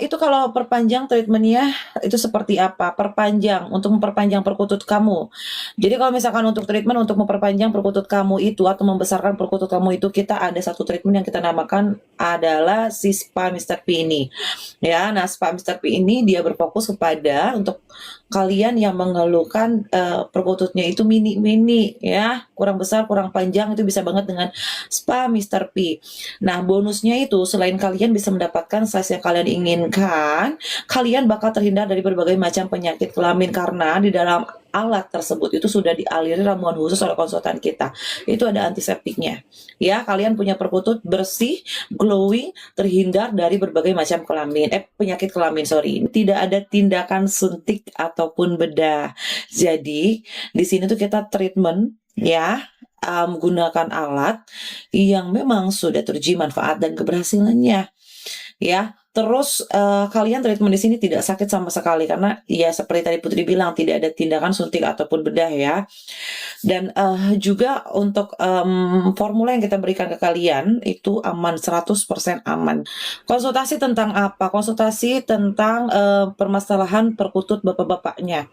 Itu kalau perpanjang treatment-nya itu seperti apa? Perpanjang, untuk memperpanjang perkutut kamu. Jadi kalau misalkan untuk treatment untuk memperpanjang perkutut kamu itu atau membesarkan perkutut kamu itu, kita ada satu treatment yang kita namakan adalah si Spa Mr. P ini. Ya, nah Spa Mr. P ini dia berfokus kepada untuk kalian yang mengeluhkan perkututnya itu mini-mini ya, kurang besar, kurang panjang, itu bisa banget dengan Spa Mr. P. Nah, bonusnya itu selain kalian bisa mendapatkan size yang kalian inginkan, kalian bakal terhindar dari berbagai macam penyakit kelamin karena di dalam alat tersebut itu sudah dialiri ramuan khusus oleh konsultan kita. Itu ada antiseptiknya. Ya, kalian punya perkutut bersih, glowing, terhindar dari berbagai macam penyakit kelamin, sorry. Tidak ada tindakan suntik ataupun bedah. Jadi, di sini tuh kita treatment ya, menggunakan alat yang memang sudah teruji manfaat dan keberhasilannya ya. Terus kalian treatment di sini tidak sakit sama sekali karena ya seperti tadi Putri bilang tidak ada tindakan suntik ataupun bedah ya. Dan juga untuk formula yang kita berikan ke kalian itu aman, 100% aman. Konsultasi tentang apa? Konsultasi tentang permasalahan perkutut bapak-bapaknya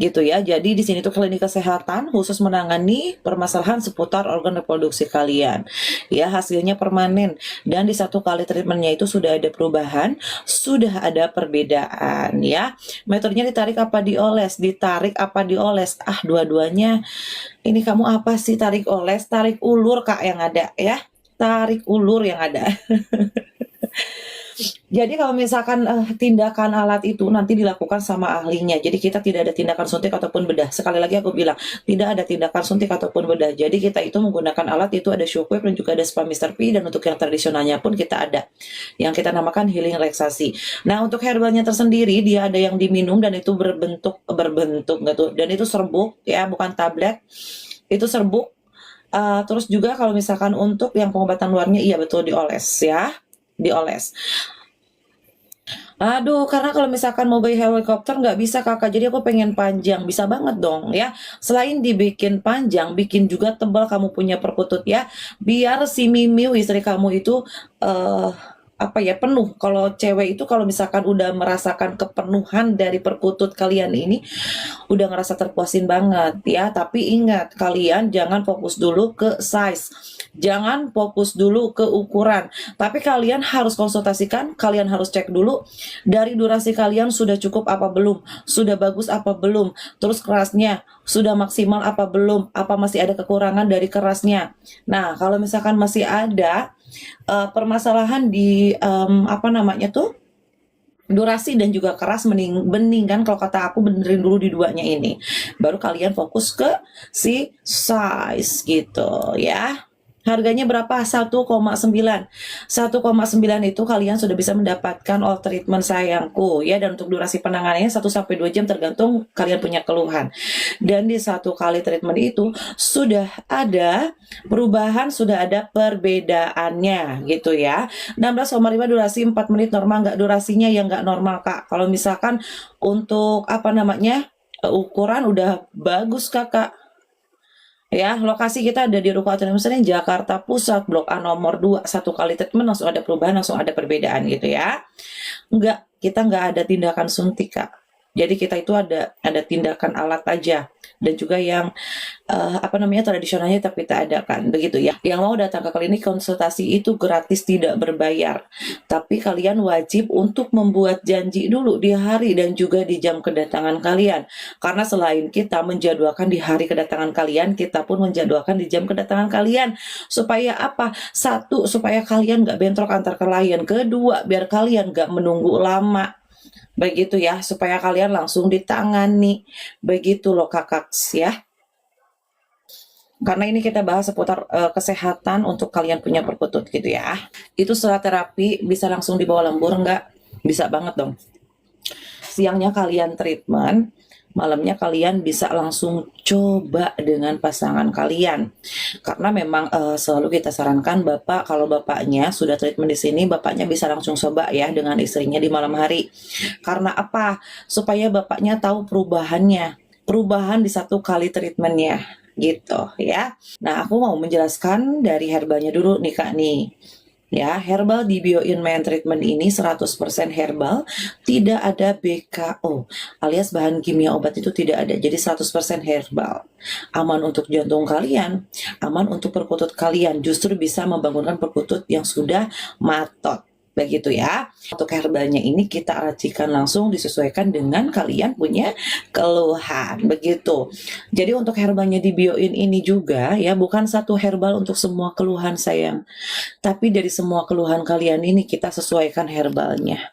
gitu ya. Jadi di sini tuh klinik kesehatan khusus menangani permasalahan seputar organ reproduksi kalian. Ya, hasilnya permanen dan di satu kali treatmentnya itu sudah ada perubahan, sudah ada perbedaan ya. Metodenya ditarik apa dioles? Ditarik apa dioles? Dua-duanya. Ini kamu apa sih tarik oles? Tarik ulur Kak yang ada ya. Tarik ulur yang ada. Jadi kalau misalkan tindakan alat itu nanti dilakukan sama ahlinya. Jadi kita tidak ada tindakan suntik ataupun bedah. Sekali lagi aku bilang, tidak ada tindakan suntik ataupun bedah. Jadi kita itu menggunakan alat itu ada shockwave dan juga ada Spa Mr. P, dan untuk yang tradisionalnya pun kita ada. Yang kita namakan healing relaksasi. Nah, untuk herbalnya tersendiri dia ada yang diminum dan itu berbentuk gitu. Dan itu serbuk ya, bukan tablet. Itu serbuk. Terus juga kalau misalkan untuk yang pengobatan luarnya, iya betul dioles ya. Dioles. Aduh, karena kalau misalkan mau gaya helikopter nggak bisa Kakak, jadi aku pengen panjang, bisa banget dong ya. Selain dibikin panjang, bikin juga tebal kamu punya perkutut ya, biar si Mimiu istri kamu itu eh penuh. Kalau cewek itu kalau misalkan udah merasakan kepenuhan dari perkutut kalian ini, udah ngerasa terpuasin banget ya. Tapi ingat, kalian jangan fokus dulu ke size, jangan fokus dulu ke ukuran, tapi kalian harus konsultasikan, kalian harus cek dulu dari durasi kalian sudah cukup apa belum, sudah bagus apa belum, terus kerasnya sudah maksimal apa belum, apa masih ada kekurangan dari kerasnya. Nah, kalau misalkan masih ada permasalahan di durasi dan juga keras, mending kan kalau kata aku benerin dulu di duanya ini, baru kalian fokus ke si size gitu ya. Harganya berapa? 1,9. 1,9 itu kalian sudah bisa mendapatkan all treatment sayangku ya, dan untuk durasi penanganannya 1 sampai 2 jam tergantung kalian punya keluhan. Dan di satu kali treatment itu sudah ada perubahan, sudah ada perbedaannya gitu ya. 16,5 durasi 4 menit normal, nggak durasinya yang nggak normal Kak. Kalau misalkan untuk ukuran udah bagus Kakak. Ya, lokasi kita ada di Ruko Autonomous Training Jakarta Pusat, Blok A nomor 2. Satu kali treatment langsung ada perubahan, langsung ada perbedaan gitu ya. Kita nggak ada tindakan suntik Kak. Jadi kita itu ada tindakan alat aja, dan juga yang tradisionalnya tapi kita adakan begitu ya. Yang mau datang ke klinik konsultasi itu gratis, tidak berbayar. Tapi kalian wajib untuk membuat janji dulu di hari dan juga di jam kedatangan kalian. Karena selain kita menjadwalkan di hari kedatangan kalian, kita pun menjadwalkan di jam kedatangan kalian. Supaya apa? Satu, supaya kalian nggak bentrok antar klien. Kedua, biar kalian nggak menunggu lama. Begitu ya, supaya kalian langsung ditangani. Begitu loh kakak ya. Karena ini kita bahas seputar kesehatan untuk kalian punya perkutut gitu ya. Itu setelah terapi bisa langsung dibawa lembur nggak? Bisa banget dong. Siangnya kalian treatment, malamnya kalian bisa langsung coba dengan pasangan kalian. Karena memang selalu kita sarankan Bapak, kalau bapaknya sudah treatment di sini, bapaknya bisa langsung coba ya dengan istrinya di malam hari. Karena apa? Supaya bapaknya tahu perubahan di satu kali treatmentnya gitu ya. Nah, aku mau menjelaskan dari herbalnya dulu nih Kak nih. Ya, herbal di Bioinman Treatment ini 100% herbal, tidak ada BKO, alias bahan kimia obat itu tidak ada. Jadi 100% herbal. Aman untuk jantung kalian, aman untuk perkutut kalian, justru bisa membangunkan perkutut yang sudah matot. Begitu ya. Untuk herbalnya ini kita racikan langsung disesuaikan dengan kalian punya keluhan. Begitu. Jadi untuk herbalnya di Bioin ini juga ya, bukan satu herbal untuk semua keluhan sayang. Tapi dari semua keluhan kalian ini kita sesuaikan herbalnya.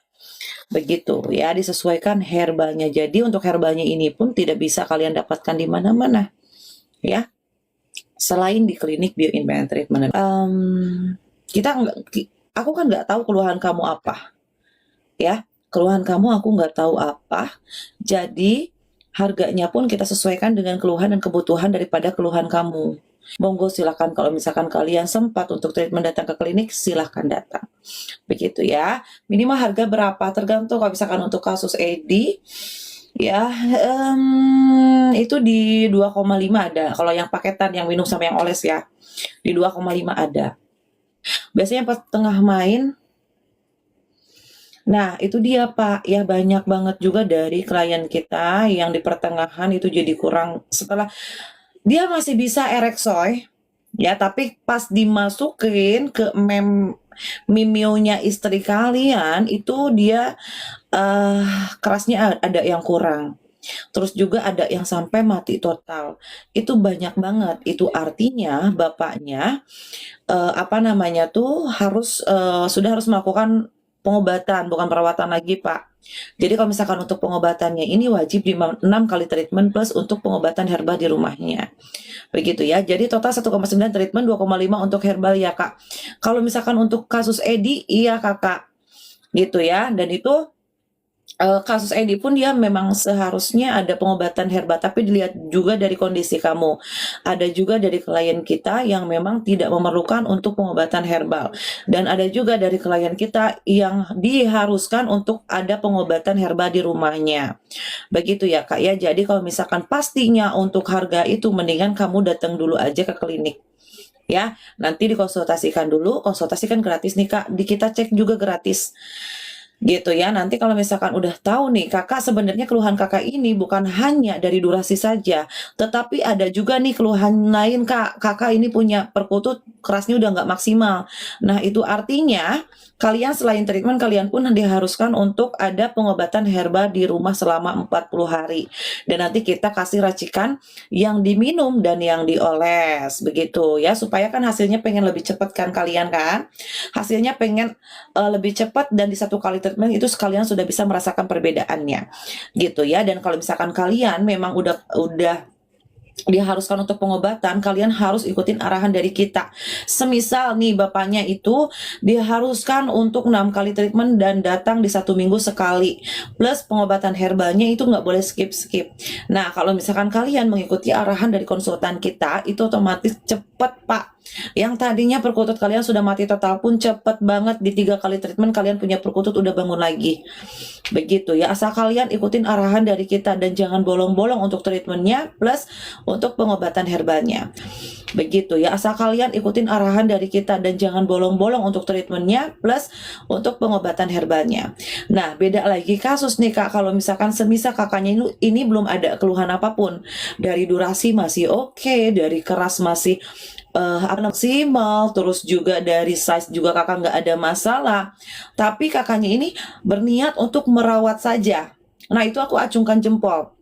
Begitu ya, disesuaikan herbalnya. Jadi untuk herbalnya ini pun tidak bisa kalian dapatkan di mana-mana. Ya. Selain di klinik Bioinman Treatment. Aku kan nggak tahu keluhan kamu apa. Ya, keluhan kamu aku nggak tahu apa. Jadi harganya pun kita sesuaikan dengan keluhan dan kebutuhan daripada keluhan kamu. Monggo silakan kalau misalkan kalian sempat untuk treatment datang ke klinik, silahkan datang. Begitu ya. Minimal harga berapa? Tergantung kalau misalkan untuk kasus ED ya, itu di 2,5 ada. Kalau yang paketan yang minum sama yang oles ya, di 2,5 ada. Biasanya pas tengah main. Nah, itu dia Pak, ya banyak banget juga dari klien kita yang di pertengahan itu jadi kurang, setelah dia masih bisa ereksoy, ya tapi pas dimasukin ke mimionya istri kalian itu dia kerasnya ada yang kurang. Terus juga ada yang sampai mati total. Itu banyak banget. Itu artinya bapaknya sudah harus melakukan pengobatan, bukan perawatan lagi Pak. Jadi kalau misalkan untuk pengobatannya ini wajib 6 kali treatment plus untuk pengobatan herbal di rumahnya. Begitu ya. Jadi total 1,9 treatment, 2,5 untuk herbal ya Kak. Kalau misalkan untuk kasus ED, iya Kakak. Gitu ya. Dan itu kasus ED pun dia memang seharusnya ada pengobatan herbal, tapi dilihat juga dari kondisi kamu. Ada juga dari klien kita yang memang tidak memerlukan untuk pengobatan herbal, dan ada juga dari klien kita yang diharuskan untuk ada pengobatan herbal di rumahnya. Begitu ya Kak ya. Jadi kalau misalkan pastinya untuk harga itu mendingan kamu datang dulu aja ke klinik. Ya, nanti dikonsultasikan dulu. Konsultasi kan gratis nih Kak. Kita cek juga gratis. Gitu ya. Nanti kalau misalkan udah tahu nih Kakak sebenarnya keluhan Kakak ini bukan hanya dari durasi saja, tetapi ada juga nih keluhan lain Kak. Kakak ini punya perkutut kerasnya udah nggak maksimal. Nah, itu artinya kalian selain treatment kalian pun diharuskan untuk ada pengobatan herbal di rumah selama 40 hari. Dan nanti kita kasih racikan yang diminum dan yang dioles begitu ya, supaya kan hasilnya pengen lebih cepat kan kalian kan. Hasilnya pengen lebih cepat dan di satu kali treatment itu sekalian sudah bisa merasakan perbedaannya gitu ya. Dan kalau misalkan kalian memang udah diharuskan untuk pengobatan, kalian harus ikutin arahan dari kita. Semisal nih bapaknya itu diharuskan untuk 6 kali treatment dan datang di 1 minggu sekali, plus pengobatan herbalnya itu nggak boleh skip. Nah, kalau misalkan kalian mengikuti arahan dari konsultan kita, itu otomatis cepet Pak. Yang tadinya perkutut kalian sudah mati total pun cepet banget, di 3 kali treatment kalian punya perkutut udah bangun lagi. Begitu ya, asal kalian ikutin arahan dari kita dan jangan bolong-bolong untuk treatmentnya plus untuk pengobatan herbalnya. Begitu ya, asal kalian ikutin arahan dari kita dan jangan bolong-bolong untuk treatmentnya plus untuk pengobatan herbalnya. Nah, beda lagi kasus nih Kak, kalau misalkan semisal kakaknya ini belum ada keluhan apapun, dari durasi masih oke, dari keras masih maksimal, terus juga dari size juga kakak nggak ada masalah, tapi kakaknya ini berniat untuk merawat saja. Nah, itu aku acungkan jempol.